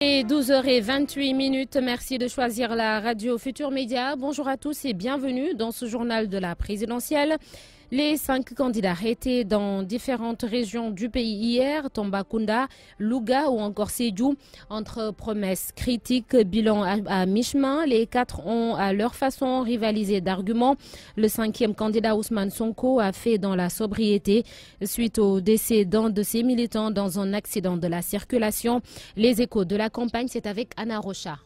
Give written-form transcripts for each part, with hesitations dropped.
Et 12h28, merci de choisir la radio Futur Média. Bonjour à tous et bienvenue dans ce journal de la présidentielle. Les 5 candidats étaient dans différentes régions du pays hier, Tambacounda, Louga ou encore Sédhiou. Entre promesses, critiques, bilan à mi-chemin, les 4 ont à leur façon rivalisé d'arguments. Le 5e candidat Ousmane Sonko a fait dans la sobriété suite au décès d'un de ses militants dans un accident de la circulation. Les échos de la campagne, c'est avec Anna Rocha.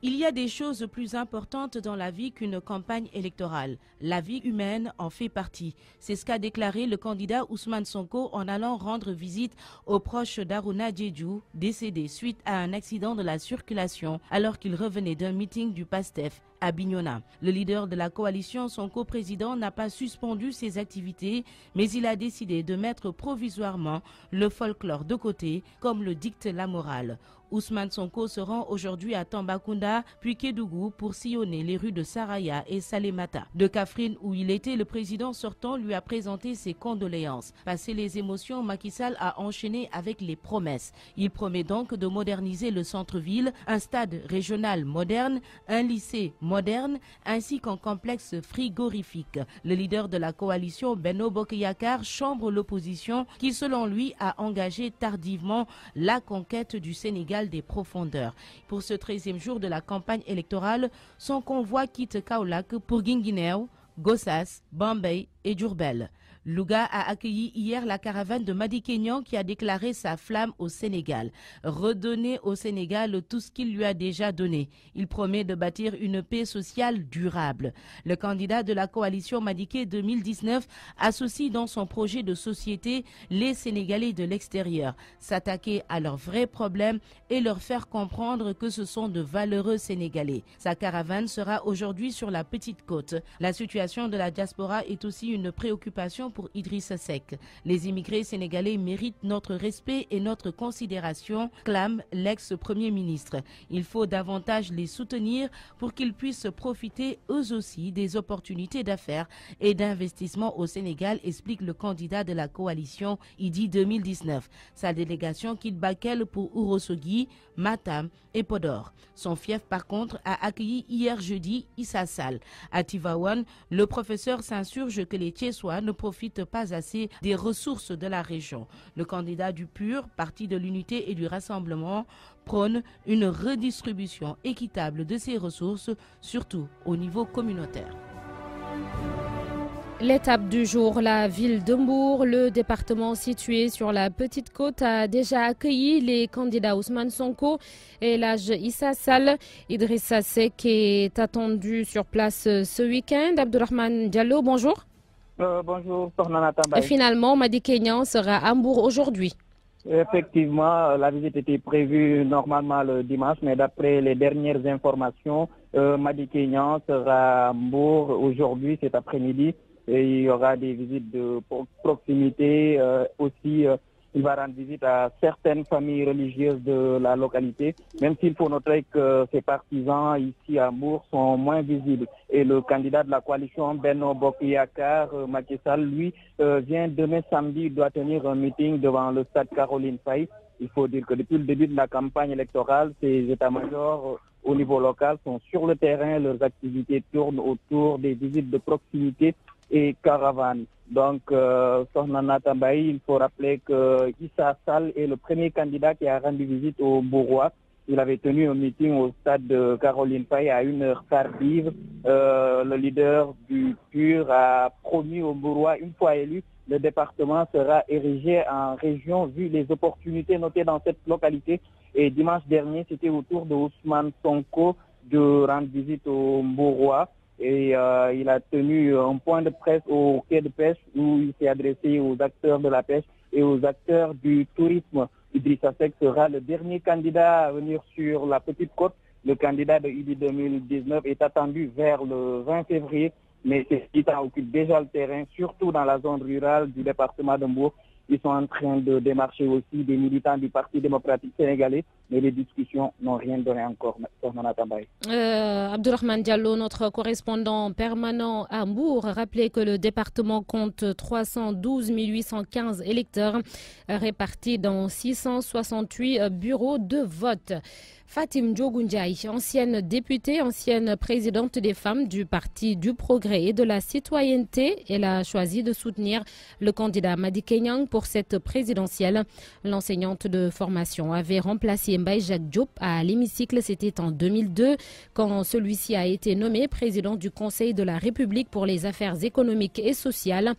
Il y a des choses plus importantes dans la vie qu'une campagne électorale. La vie humaine en fait partie. C'est ce qu'a déclaré le candidat Ousmane Sonko en allant rendre visite aux proches d'Aruna Djedjou, décédé suite à un accident de la circulation alors qu'il revenait d'un meeting du PASTEF à Bignona. Le leader de la coalition, son coprésident, n'a pas suspendu ses activités, mais il a décidé de mettre provisoirement le folklore de côté, comme le dicte la morale. Ousmane Sonko se rend aujourd'hui à Tambacounda, puis Kédougou pour sillonner les rues de Saraya et Salémata. De Kaffrine, où il était, le président sortant lui a présenté ses condoléances. Passé les émotions, Macky Sall a enchaîné avec les promesses. Il promet donc de moderniser le centre-ville, un stade régional moderne, un lycée moderne, ainsi qu'un complexe frigorifique. Le leader de la coalition, Benno Bokk Yakaar, chambre l'opposition qui, selon lui, a engagé tardivement la conquête du Sénégal des profondeurs. Pour ce 13e jour de la campagne électorale, son convoi quitte Kaolack pour Guinguinéo, Gossas, Bambey et Diourbel. Louga a accueilli hier la caravane de Madické Niang qui a déclaré sa flamme au Sénégal. Redonner au Sénégal tout ce qu'il lui a déjà donné. Il promet de bâtir une paix sociale durable. Le candidat de la coalition Madické 2019 associe dans son projet de société les Sénégalais de l'extérieur. S'attaquer à leurs vrais problèmes et leur faire comprendre que ce sont de valeureux Sénégalais. Sa caravane sera aujourd'hui sur la Petite Côte. La situation de la diaspora est aussi une préoccupation pour Idrissa Seck. Les immigrés sénégalais méritent notre respect et notre considération, clame l'ex-premier ministre. Il faut davantage les soutenir pour qu'ils puissent profiter eux aussi des opportunités d'affaires et d'investissement au Sénégal, explique le candidat de la coalition Idy 2019. Sa délégation quitte Bakel pour Ourossogui, Matam et Podor. Son fief, par contre, a accueilli hier jeudi Issa Sall. À Tivaouane, le professeur s'insurge que les Thiessois ne profitent pas assez des ressources de la région. Le candidat du PUR, Parti de l'Unité et du Rassemblement, prône une redistribution équitable de ces ressources, surtout au niveau communautaire. L'étape du jour, la ville de Mbour, le département situé sur la Petite Côte, a déjà accueilli les candidats Ousmane Sonko et l'âge Issa Sall. Idrissa Seck est attendu sur place ce week-end. Abdourahmane Diallo, bonjour. Bonjour, Sornana Tambaye. Et finalement, Madické Niang sera à Mbour aujourd'hui. Effectivement, la visite était prévue normalement le dimanche, mais d'après les dernières informations, Madické Niang sera à Mbour aujourd'hui, cet après-midi. Et il y aura des visites de proximité. Aussi, il va rendre visite à certaines familles religieuses de la localité, même s'il faut noter que ses partisans ici à Mbour sont moins visibles. Et le candidat de la coalition, Benno Bokk Yakaar, Macky Sall, lui, vient demain samedi, il doit tenir un meeting devant le stade Caroline Faye. Il faut dire que depuis le début de la campagne électorale, ces états-majors au niveau local sont sur le terrain. Leurs activités tournent autour des visites de proximité et caravanes. Donc, Sornana Tambaye, il faut rappeler que Issa Sall est le premier candidat qui a rendu visite aux Mbourois. Il avait tenu un meeting au stade de Caroline Faye à 1h tardive. Le leader du PUR a promis aux Mbourois, une fois élu, le département sera érigé en région vu les opportunités notées dans cette localité. Et dimanche dernier, c'était au tour de Ousmane Sonko de rendre visite aux Mbourois. Et il a tenu un point de presse au quai de pêche où il s'est adressé aux acteurs de la pêche et aux acteurs du tourisme. Idrissa Seck sera le dernier candidat à venir sur la Petite Côte. Le candidat de Idy 2019 est attendu vers le 20 février, mais ces militants occupent déjà le terrain, surtout dans la zone rurale du département de Mbour. Ils sont en train de démarcher aussi des militants du Parti démocratique sénégalais, mais les discussions n'ont rien donné encore. Abdourahmane Diallo, notre correspondant permanent à Mbour, rappelait que le département compte 312 815 électeurs répartis dans 668 bureaux de vote. Fatim Ndiogou Ndiaye, ancienne députée, ancienne présidente des femmes du Parti du Progrès et de la Citoyenneté, elle a choisi de soutenir le candidat Madické Niang pour cette présidentielle. L'enseignante de formation avait remplacé Mbaye Jacques Diop à l'hémicycle, c'était en 2002, quand celui-ci a été nommé président du Conseil de la République pour les affaires économiques et sociales.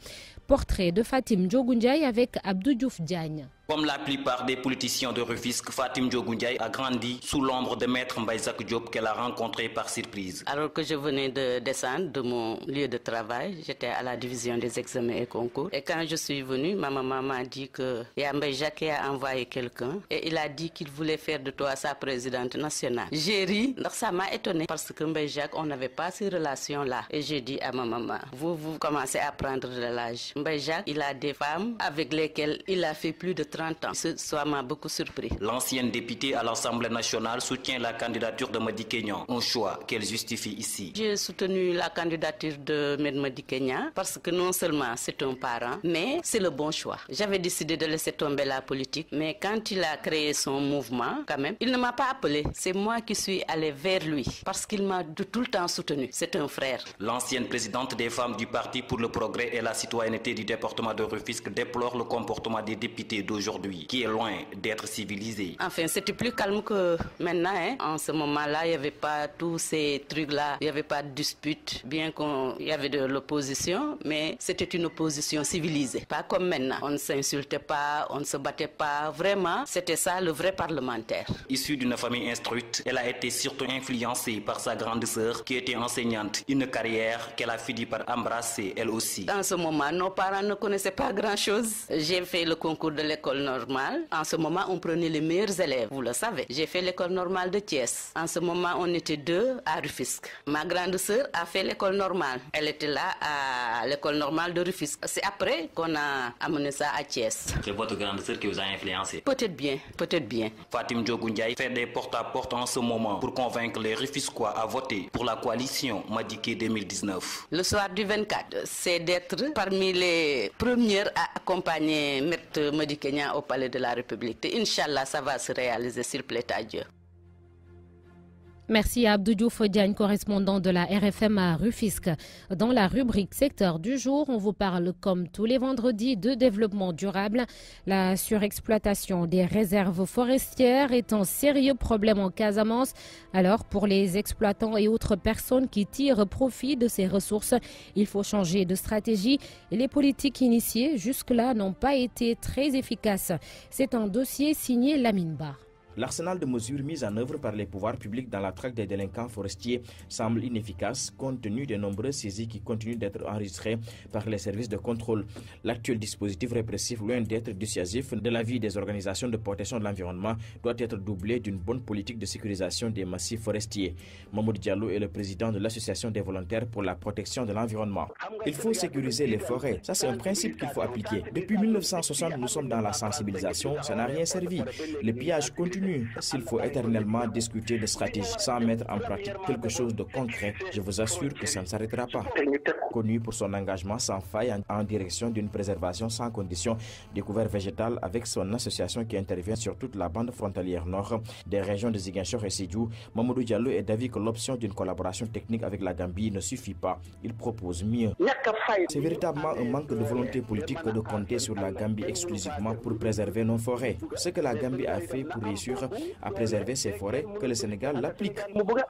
Portrait de Fatim Ndiogou Ndiaye avec Abdou Diouf Diagne. Comme la plupart des politiciens de Rufisque, Fatim Ndiogou Ndiaye a grandi sous l'ombre de Maître Mbaye Jacques Diop qu'elle a rencontré par surprise. Alors que je venais de descendre de mon lieu de travail, j'étais à la division des examens et concours. Et quand je suis venue, ma maman m'a dit que Mbaye Jacques a envoyé quelqu'un et il a dit qu'il voulait faire de toi sa présidente nationale. J'ai ri, donc ça m'a étonnée parce que Mbaye Jacques, on n'avait pas ces relations-là. Et j'ai dit à ma maman, vous commencez à prendre de l'âge. Mbaye Jacques, il a des femmes avec lesquelles il a fait plus de 30 ans. Ça m'a beaucoup surpris. L'ancienne députée à l'Assemblée nationale soutient la candidature de Madické Niang, un choix qu'elle justifie ici. J'ai soutenu la candidature de Madické Niang parce que non seulement c'est un parent, mais c'est le bon choix. J'avais décidé de laisser tomber la politique, mais quand il a créé son mouvement, quand même, il ne m'a pas appelé. C'est moi qui suis allée vers lui parce qu'il m'a tout le temps soutenu. C'est un frère. L'ancienne présidente des femmes du Parti pour le Progrès et la Citoyenneté du département de Rufisque déplore le comportement des députés d'aujourd'hui, qui est loin d'être civilisé. Enfin, c'était plus calme que maintenant. En ce moment-là, il n'y avait pas tous ces trucs-là. Il n'y avait pas de dispute, bien qu'il y avait de l'opposition, mais c'était une opposition civilisée. Pas comme maintenant. On ne s'insultait pas, on ne se battait pas. Vraiment, c'était ça le vrai parlementaire. Issue d'une famille instruite, elle a été surtout influencée par sa grande sœur qui était enseignante. Une carrière qu'elle a fini par embrasser elle aussi. Dans ce moment, nos parents ne connaissaient pas grand-chose. J'ai fait le concours de l'école normale. En ce moment, on prenait les meilleurs élèves, vous le savez. J'ai fait l'école normale de Thiès. En ce moment, on était 2 à Rufisque. Ma grande sœur a fait l'école normale. Elle était là à l'école normale de Rufisque. C'est après qu'on a amené ça à Thiès. C'est votre grande sœur qui vous a influencé? Peut-être bien, peut-être bien. Fatim Ndiogou Ndiaye fait des porte-à-porte en ce moment pour convaincre les Rufisquois à voter pour la coalition Madické 2019. Le soir du 24, c'est d'être parmi les premières à accompagner Maître Madické Niang au palais de la République. Et Inch'Allah, ça va se réaliser s'il plaît à Dieu. Merci à Abdou Diouf Diagne, correspondant de la RFM à Rufisque. Dans la rubrique secteur du jour, on vous parle comme tous les vendredis de développement durable. La surexploitation des réserves forestières est un sérieux problème en Casamance. Alors pour les exploitants et autres personnes qui tirent profit de ces ressources, il faut changer de stratégie. Et les politiques initiées jusque-là n'ont pas été très efficaces. C'est un dossier signé Lamine Ba. L'arsenal de mesures mises en œuvre par les pouvoirs publics dans la traque des délinquants forestiers semble inefficace compte tenu des nombreuses saisies qui continuent d'être enregistrées par les services de contrôle. L'actuel dispositif répressif, loin d'être dissuasif de l'avis des organisations de protection de l'environnement, doit être doublé d'une bonne politique de sécurisation des massifs forestiers. Mamoud Diallo est le président de l'association des volontaires pour la protection de l'environnement. Il faut sécuriser les forêts, ça c'est un principe qu'il faut appliquer. Depuis 1960, nous sommes dans la sensibilisation, ça n'a rien servi. Le pillage continue. S'il faut éternellement discuter de stratégie sans mettre en pratique quelque chose de concret, je vous assure que ça ne s'arrêtera pas. Connu pour son engagement sans faille en direction d'une préservation sans condition des couverts végétales avec son association qui intervient sur toute la bande frontalière nord des régions de Ziguinchor et Sédhiou, Mamadou Diallo est d'avis que l'option d'une collaboration technique avec la Gambie ne suffit pas. Il propose mieux. C'est véritablement un manque de volonté politique que de compter sur la Gambie exclusivement pour préserver nos forêts. Ce que la Gambie a fait pour réussir à préserver ses forêts, que le Sénégal l'applique.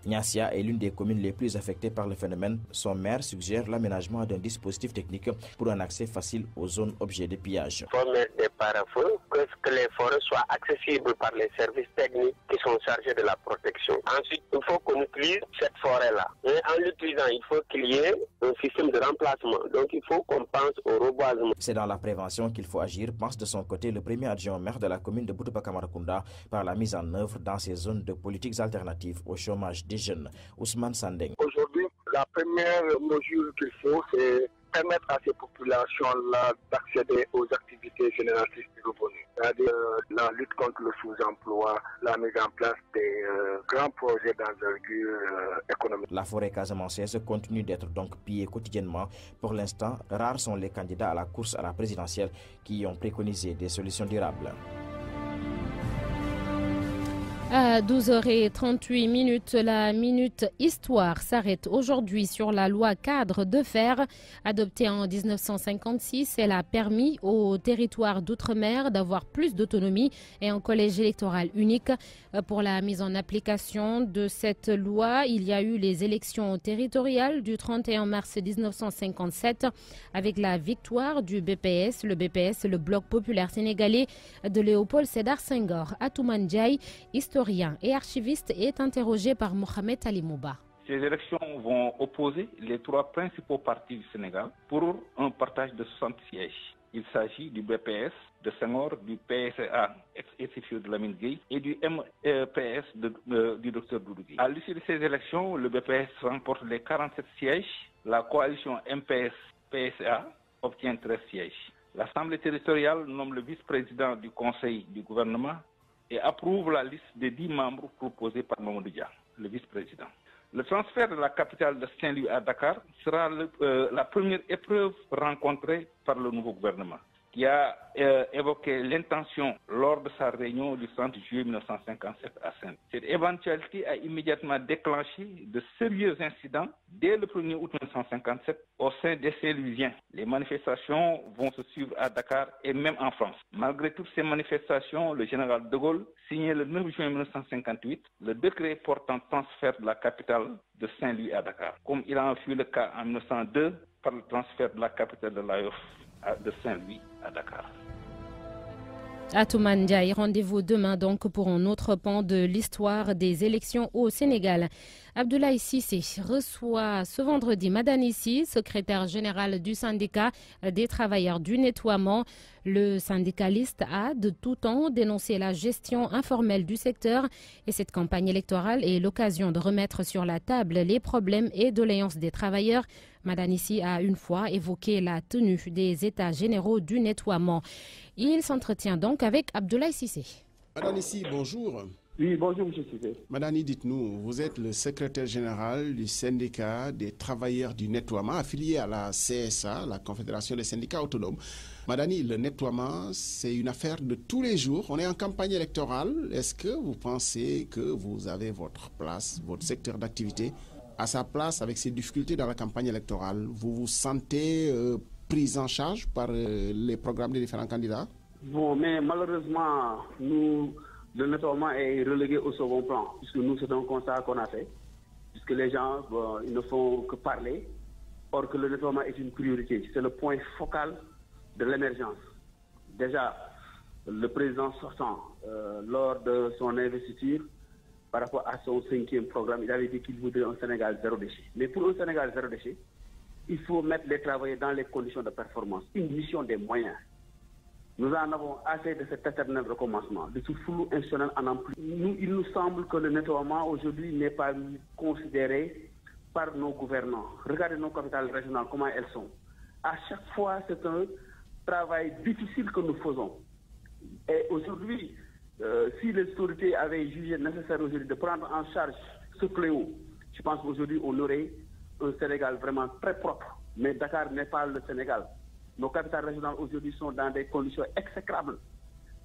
Niassia est l'une des communes les plus affectées par le phénomène. Son maire suggère l'aménagement d'un dispositif technique pour un accès facile aux zones objets de pillage. Il faut mettre des pare-feux, que les forêts soient accessibles par les services techniques qui sont chargés de la protection. Ensuite, il faut qu'on utilise cette forêt-là. Et en l'utilisant, il faut qu'il y ait un système de remplacement. Donc il faut qu'on pense au reboisement. C'est dans la prévention qu'il faut agir, pense de son côté le premier adjoint maire de la commune de Boutoupa-Camaracounda par la mise en œuvre dans ces zones de politiques alternatives au chômage des jeunes. Ousmane Sandeng. Aujourd'hui, la première mesure qu'il faut, c'est permettre à ces populations-là d'accéder aux activités génératrices de revenus. C'est-à-dire la lutte contre le sous-emploi, la mise en place des grands projets d'envergure économique. La forêt casamançaise continue d'être donc pillée quotidiennement. Pour l'instant, rares sont les candidats à la course à la présidentielle qui ont préconisé des solutions durables. À 12h38, la Minute Histoire s'arrête aujourd'hui sur la loi cadre de fer adoptée en 1956. Elle a permis aux territoires d'outre-mer d'avoir plus d'autonomie et un collège électoral unique. Pour la mise en application de cette loi, il y a eu les élections territoriales du 31 mars 1957 avec la victoire du BPS, le Bloc populaire sénégalais de Léopold Sédar Senghor. Atoumane Ndiaye, historien et archiviste, est interrogé par Mohamed Ali Mouba. Ces élections vont opposer les trois principaux partis du Sénégal pour un partage de 60 sièges. Il s'agit du BPS de Senghor, du PSA ex-SFIO de Lamine Gueye et du MPS du Dr Doudou Gueye. À l'issue de ces élections, le BPS remporte les 47 sièges. La coalition MPS-PSA obtient 13 sièges. L'Assemblée territoriale nomme le vice-président du Conseil du gouvernement et approuve la liste des 10 membres proposés par Mamadou Dia, le vice-président. Le transfert de la capitale de Saint-Louis à Dakar sera la première épreuve rencontrée par le nouveau gouvernement, qui a évoqué l'intention lors de sa réunion du 30 juillet 1957 à Saint-Louis. Cette éventualité a immédiatement déclenché de sérieux incidents dès le 1er août 1957 au sein des Saint-Louisiens. Les manifestations vont se suivre à Dakar et même en France. Malgré toutes ces manifestations, le général de Gaulle signait le 9 juin 1958 le décret portant transfert de la capitale de Saint-Louis à Dakar, comme il en fut le cas en 1902 par le transfert de la capitale de l'Ayof de Saint-Louis à Dakar. Atoumane Ndiaye, rendez-vous demain donc pour un autre pan de l'histoire des élections au Sénégal. Abdoulaye Cissé reçoit ce vendredi Madani Sy, secrétaire général du syndicat des travailleurs du nettoiement. Le syndicaliste a de tout temps dénoncé la gestion informelle du secteur et cette campagne électorale est l'occasion de remettre sur la table les problèmes et doléances des travailleurs. Madani Sy a une fois évoqué la tenue des états généraux du nettoiement. Il s'entretient donc avec Abdoulaye Cissé. Madani Sy, bonjour. Oui, bonjour, M. Cissé. Madani, dites-nous, vous êtes le secrétaire général du syndicat des travailleurs du nettoiement, affilié à la CSA, la Confédération des syndicats autonomes. Madani, le nettoiement, c'est une affaire de tous les jours. On est en campagne électorale. Est-ce que vous pensez que vous avez votre place, votre secteur d'activité à sa place avec ces difficultés dans la campagne électorale? Vous vous sentez pris en charge par les programmes des différents candidats? Bon, mais malheureusement, le nettoiement est relégué au second plan, puisque nous, c'est un constat qu'on a fait, puisque les gens, ils ne font que parler, or que le nettoiement est une priorité. C'est le point focal de l'émergence. Déjà, le président sortant, lors de son investiture, par rapport à son 5e programme, il avait dit qu'il voudrait un Sénégal zéro déchet. Mais pour un Sénégal zéro déchet, il faut mettre les travailleurs dans les conditions de performance, une mission des moyens. Nous en avons assez de cet éternel recommencement, de ce flou institutionnel en ampli. Il nous semble que le nettoiement aujourd'hui n'est pas considéré par nos gouvernants. Regardez nos capitales régionales, comment elles sont. À chaque fois, c'est un travail difficile que nous faisons. Et aujourd'hui, si les autorités avaient jugé nécessaire aujourd'hui de prendre en charge ce fléau, je pense qu'aujourd'hui, on aurait un Sénégal vraiment très propre. Mais Dakar n'est pas le Sénégal. Nos capitales régionales aujourd'hui sont dans des conditions exécrables.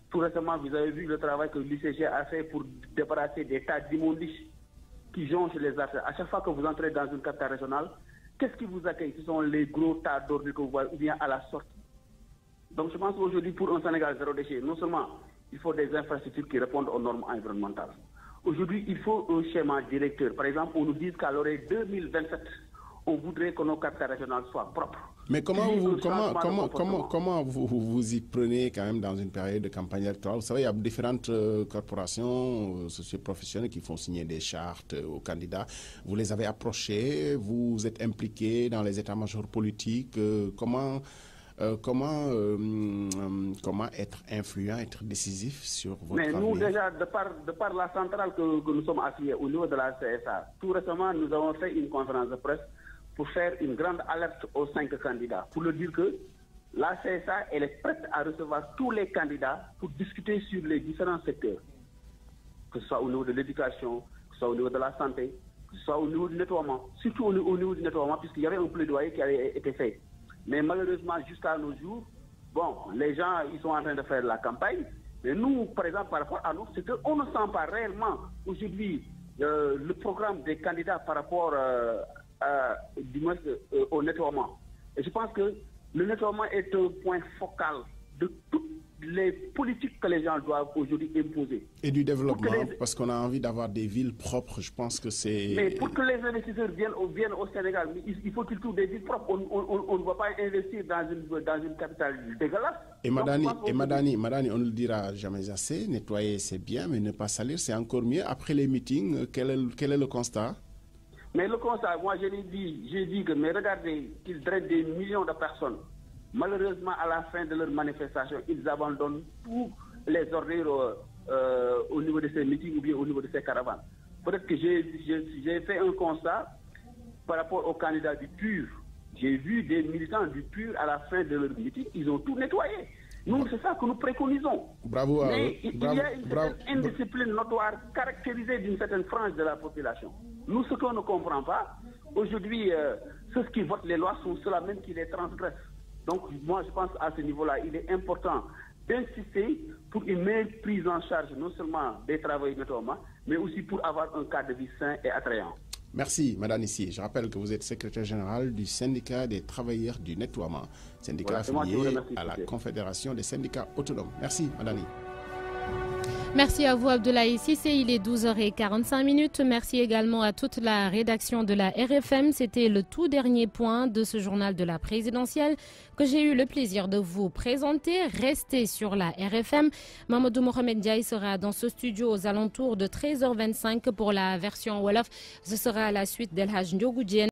Tout récemment, vous avez vu le travail que l'ICG a fait pour débarrasser des tas d'immondices qui jonchent les artères. À chaque fois que vous entrez dans une capitale régionale, qu'est-ce qui vous accueille? Ce sont les gros tas d'ordures que vous voyez, ou bien à la sortie. Donc je pense qu'aujourd'hui, pour un Sénégal zéro déchet, non seulement il faut des infrastructures qui répondent aux normes environnementales. Aujourd'hui, il faut un schéma directeur. Par exemple, on nous dit qu'à l'horizon 2027, on voudrait que nos capitales régionales soient propres. Mais comment vous y prenez quand même dans une période de campagne électorale? Vous savez, il y a différentes corporations socio-professionnelles qui font signer des chartes aux candidats. Vous les avez approchés, vous êtes impliqués dans les états-majors politiques. Comment être influent, être décisif sur votre avenir? Mais nous, déjà, de par la centrale que nous sommes affiliés au niveau de la CSA, tout récemment, nous avons fait une conférence de presse pour faire une grande alerte aux 5 candidats, pour leur dire que la CSA, elle est prête à recevoir tous les candidats pour discuter sur les différents secteurs, que ce soit au niveau de l'éducation, que ce soit au niveau de la santé, que ce soit au niveau du nettoiement, surtout au niveau du nettoiement, puisqu'il y avait un plaidoyer qui avait été fait. Mais malheureusement, jusqu'à nos jours, bon, les gens, ils sont en train de faire la campagne, Mais nous, par exemple, par rapport à nous, c'est qu'on ne sent pas réellement aujourd'hui le programme des candidats par rapport au nettoiement. Et je pense que le nettoiement est un point focal de toutes les politiques que les gens doivent aujourd'hui imposer. Et du développement, parce qu'on a envie d'avoir des villes propres, je pense que c'est... Mais pour que les investisseurs viennent au Sénégal, il faut qu'ils trouvent des villes propres. On ne va pas investir dans une capitale dégueulasse. Et Madani, on ne le dira jamais assez, nettoyer c'est bien, mais ne pas salir c'est encore mieux. Après les meetings, quel est le constat? Mais le constat, moi j'ai dit que, mais regardez, qu'ils drainent des millions de personnes. Malheureusement, à la fin de leur manifestation, ils abandonnent tous les ordures au niveau de ces meetings ou bien au niveau de ces caravanes. Peut-être que j'ai fait un constat par rapport aux candidats du PUR. J'ai vu des militants du PUR à la fin de leur meeting, ils ont tout nettoyé. Nous, c'est ça que nous préconisons. Bravo. Mais il y a une certaine indiscipline notoire caractérisée d'une certaine frange de la population. Nous, ce qu'on ne comprend pas, aujourd'hui, ceux qui votent les lois sont ceux-là même qui les transgressent. Donc, moi, je pense à ce niveau-là, il est important d'insister pour une meilleure prise en charge, non seulement des travailleurs nettoiement, mais aussi pour avoir un cadre de vie sain et attrayant. Merci, Madame Issi. Je rappelle que vous êtes secrétaire général du syndicat des travailleurs du nettoiement, syndicat affilié à la Confédération des syndicats autonomes. Merci, Madame. Merci à vous, Abdoulaye Cissé. Il est 12h45. Merci également à toute la rédaction de la RFM. C'était le tout dernier point de ce journal de la présidentielle que j'ai eu le plaisir de vous présenter. Restez sur la RFM. Mamadou Mohamed Ndiaye sera dans ce studio aux alentours de 13h25 pour la version Wolof. Ce sera à la suite d'El Hadj Ndiogoudien.